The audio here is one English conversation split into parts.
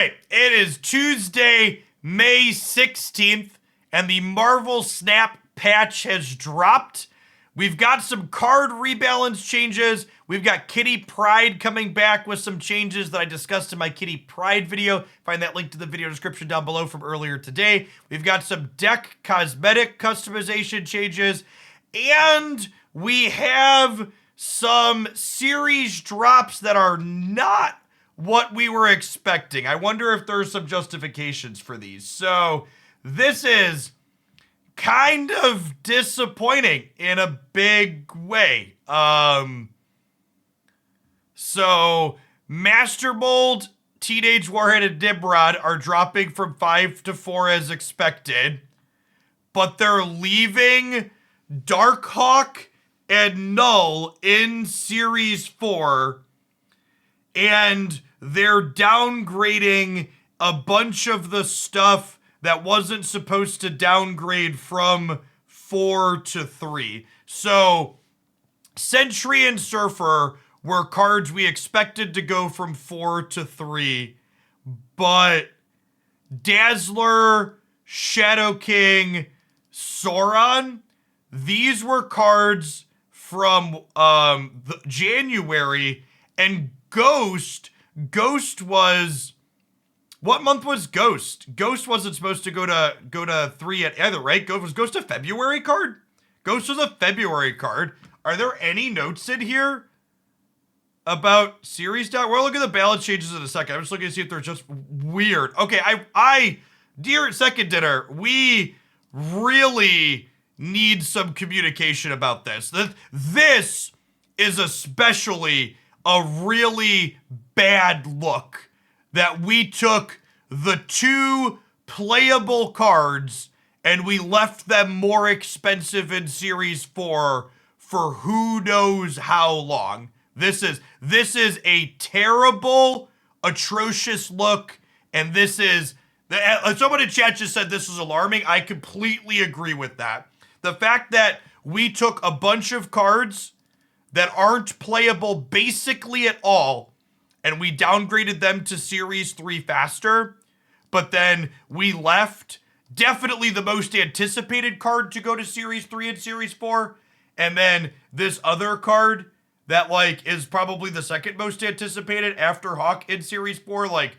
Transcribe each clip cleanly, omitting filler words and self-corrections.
It is Tuesday, May 16th, and the Marvel Snap patch has dropped. We've got some card rebalance changes. We've got Kitty Pryde coming back with some changes that I discussed in my Kitty Pryde video. Find that link to the video description down below from earlier today. We've got some deck cosmetic customization changes, and we have some series drops that are not what we were expecting. I wonder if there's some justifications for these. So this is kind of disappointing in a big way. So Master Mold, Teenage Warhead, and Nimrod are dropping from 5 to 4 as expected, but they're leaving DARKHAWK and Null in Series 4, and they're downgrading a bunch of the stuff that wasn't supposed to downgrade from 4 to 3. So Sentry and Surfer were cards we expected to go from 4 to 3, but Dazzler, Shadow King, Sauron, these were cards from January, and Ghost was, what month was Ghost? Ghost wasn't supposed to go to 3 at either, right? Was Ghost a February card? Ghost was a February card. Are there any notes in here about series down? We'll look at the balance changes in a second. I'm just looking to see if they're just weird. Okay, dear Second Dinner, we really need some communication about this. This is especially a really bad look that we took the 2 playable cards and we left them more expensive in Series 4 for who knows how long. This is a terrible, atrocious look, and this is, someone in chat just said this is alarming. I completely agree with that. The fact that we took a bunch of cards that aren't playable basically at all, and we downgraded them to Series 3 faster, but then we left definitely the most anticipated card to go to Series 3 and Series 4, and then this other card that, like, is probably the second most anticipated after Hawk in Series 4, like,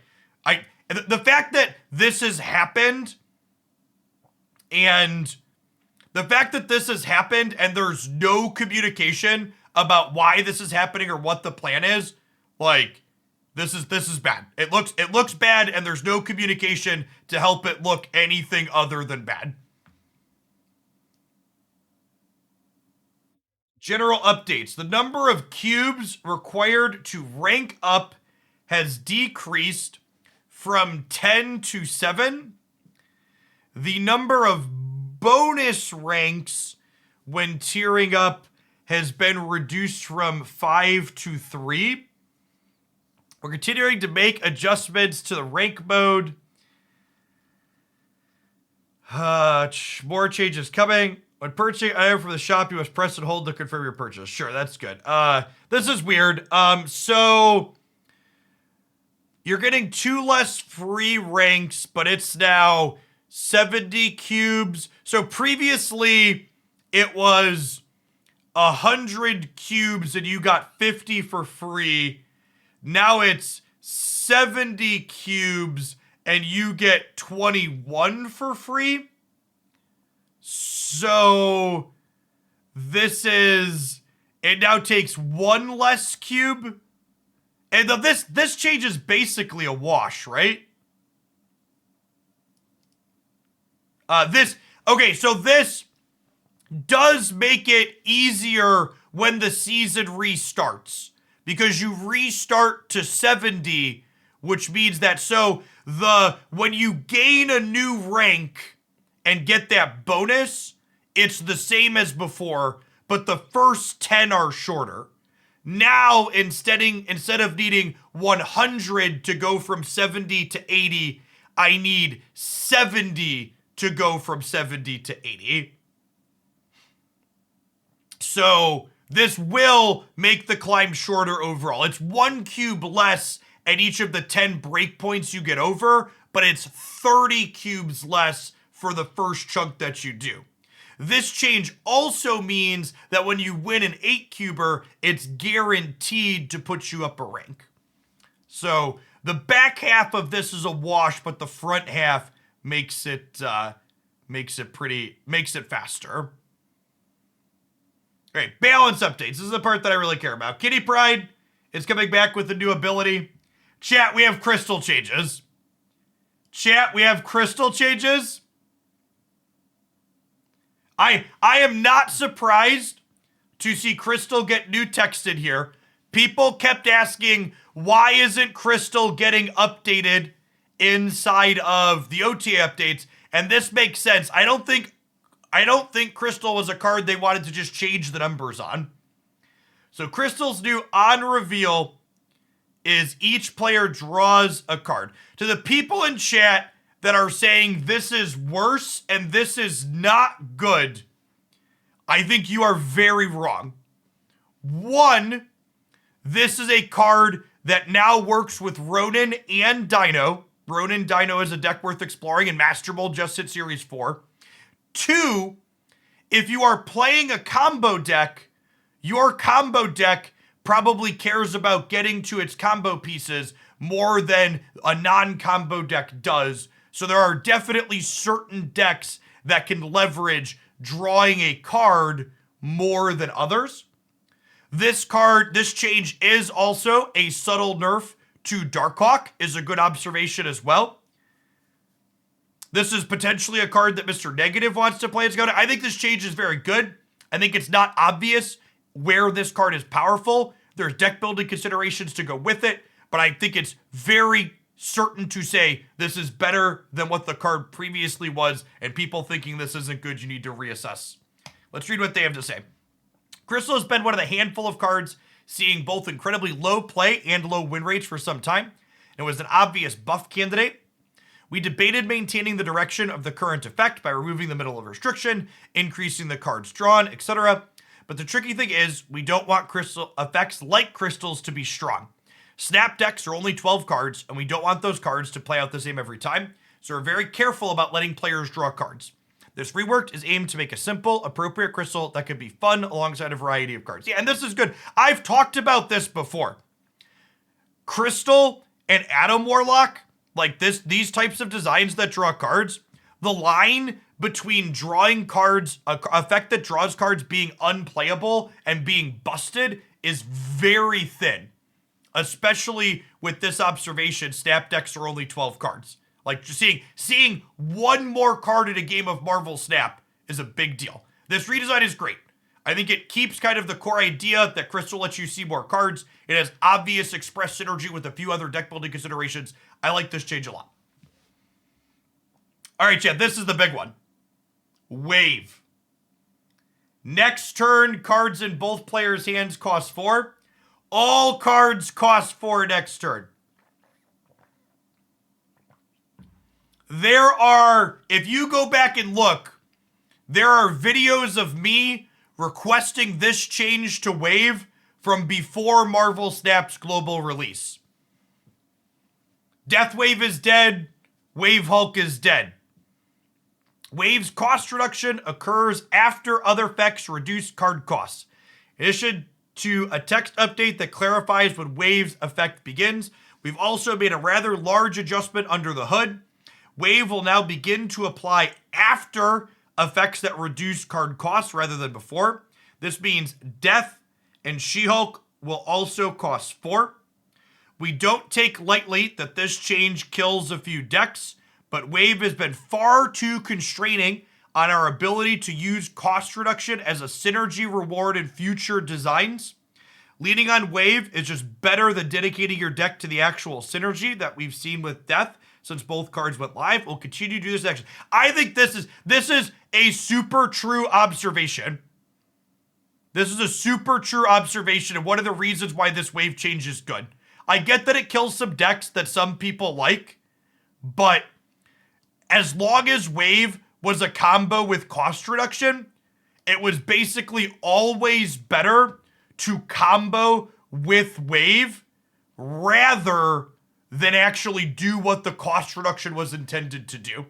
the fact that this has happened, and the fact that this has happened and there's no communication about why this is happening or what the plan is, like, this is bad. It looks bad, and there's no communication to help it look anything other than bad. General updates. The number of cubes required to rank up has decreased from 10 to 7. The number of bonus ranks when tiering up has been reduced from 5 to 3. We're continuing to make adjustments to the rank mode. More changes coming. When purchasing an item from the shop, you must press and hold to confirm your purchase. Sure, that's good. This is weird. So you're getting 2 less free ranks, but it's now 70 cubes. So previously it was 100 cubes and you got 50 for free. Now it's 70 cubes and you get 21 for free. So it now takes 1 less cube. And this change is basically a wash, right? So this does make it easier when the season restarts, because you restart to 70, which means that when you gain a new rank and get that bonus, it's the same as before, but the first 10 are shorter. Now, instead of needing 100 to go from 70 to 80, I need 70 to go from 70 to 80. So this will make the climb shorter overall. It's 1 cube less and each of the 10 breakpoints you get over, but it's 30 cubes less for the first chunk that you do. This change also means that when you win an 8-cuber, it's guaranteed to put you up a rank. So the back half of this is a wash, but the front half makes it faster. Great, balance updates. This is the part that I really care about. Kitty Pride is coming back with a new ability. Chat, we have crystal changes. Chat, we have crystal changes. I am not surprised to see Crystal get new text in here. People kept asking, why isn't Crystal getting updated inside of the OTA updates? And this makes sense. I don't think Crystal was a card they wanted to just change the numbers on. So Crystal's new on reveal is each player draws a card. To the people in chat that are saying this is worse and this is not good, I think you are very wrong. One, this is a card that now works with Ronin and Dino. Ronin Dino is a deck worth exploring, and Master Mold just hit Series 4. Two, if you are playing a combo deck, your combo deck probably cares about getting to its combo pieces more than a non-combo deck does. So there are definitely certain decks that can leverage drawing a card more than others. This change is also a subtle nerf to DARKHAWK, is a good observation as well. This is potentially a card that Mr. Negative wants to play. I think this change is very good. I think it's not obvious where this card is powerful. There's deck building considerations to go with it, but I think it's very certain to say this is better than what the card previously was, and people thinking this isn't good, you need to reassess. Let's read what they have to say. Crystal has been one of the handful of cards seeing both incredibly low play and low win rates for some time. It was an obvious buff candidate. We debated maintaining the direction of the current effect by removing the middle of restriction, increasing the cards drawn, etc. But the tricky thing is, we don't want crystal effects like crystals to be strong. Snap decks are only 12 cards, and we don't want those cards to play out the same every time, so we're very careful about letting players draw cards. This rework is aimed to make a simple, appropriate crystal that can be fun alongside a variety of cards. Yeah, and this is good. I've talked about this before. Crystal and Atom Warlock, like these types of designs that draw cards, the line between drawing cards, a effect that draws cards being unplayable and being busted is very thin. Especially with this observation, snap decks are only 12 cards. Like, just seeing one more card in a game of Marvel Snap is a big deal. This redesign is great. I think it keeps kind of the core idea that Crystal lets you see more cards. It has obvious express synergy with a few other deck building considerations. I like this change a lot. All right, chat, this is the big one. Wave. Next turn, cards in both players' hands cost 4. All cards cost 4 next turn. There are, if you go back and look, there are videos of me requesting this change to Wave from before Marvel Snap's global release. Death Wave is dead. Wave Hulk is dead. Wave's cost reduction occurs after other effects reduce card costs. In addition to a text update that clarifies when Wave's effect begins, we've also made a rather large adjustment under the hood. Wave will now begin to apply after effects that reduce card costs rather than before. This means Death and She-Hulk will also cost 4. We don't take lightly that this change kills a few decks, but Wave has been far too constraining on our ability to use cost reduction as a synergy reward in future designs. Leaning on Wave is just better than dedicating your deck to the actual synergy that we've seen with Death since both cards went live. We'll continue to do this action. I think this is a super true observation. This is a super true observation, and one of the reasons why this Wave change is good. I get that it kills some decks that some people like, but as long as Wave was a combo with cost reduction, it was basically always better to combo with Wave rather than actually do what the cost reduction was intended to do.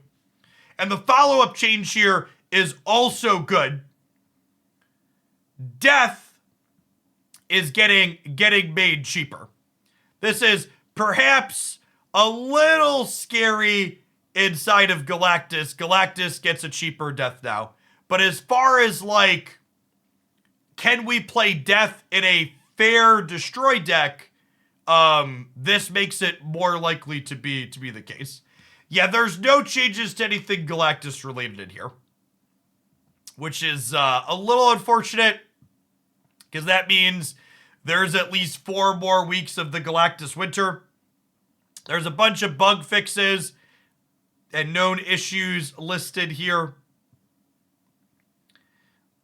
And the follow-up change here is also good. Death is getting made cheaper. This is perhaps a little scary inside of Galactus. Galactus gets a cheaper death now. But as far as like, can we play death in a fair destroy deck? This makes it more likely to be the case. Yeah, there's no changes to anything Galactus related in here, which is a little unfortunate because that means there's at least 4 more weeks of the Galactus winter. There's a bunch of bug fixes and known issues listed here.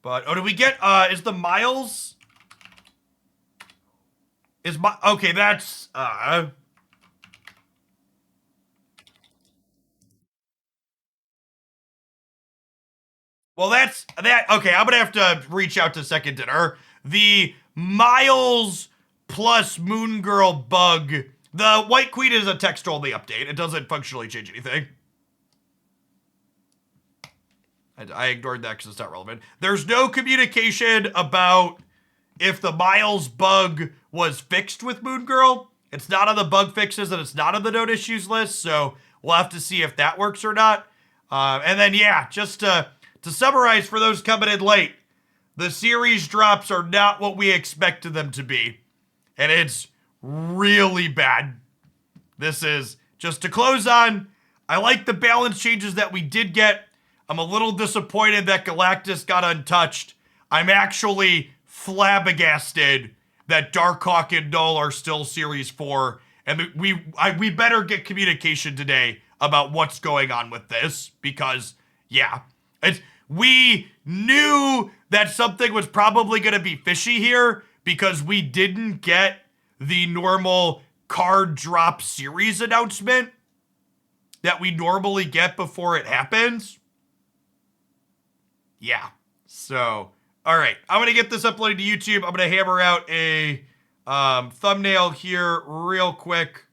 But, oh, do we get, is the Miles? Okay, that's, well, okay, I'm gonna have to reach out to Second Dinner. The Miles plus Moon Girl bug, the White Queen is a text-only update. It doesn't functionally change anything. I ignored that because it's not relevant. There's no communication about if the Miles bug was fixed with Moon Girl. It's not on the bug fixes and it's not on the known issues list, so we'll have to see if that works or not. And then, yeah, just to summarize for those coming in late, the series drops are not what we expected them to be. And it's really bad. This is, just to close on, I like the balance changes that we did get. I'm a little disappointed that Galactus got untouched. I'm actually flabbergasted that DARKHAWK and Null are still Series 4. And we better get communication today about what's going on with this. Because, yeah, we knew that something was probably going to be fishy here because we didn't get the normal card drop series announcement that we normally get before it happens. Yeah. So, all right. I'm going to get this uploaded to YouTube. I'm going to hammer out a thumbnail here real quick.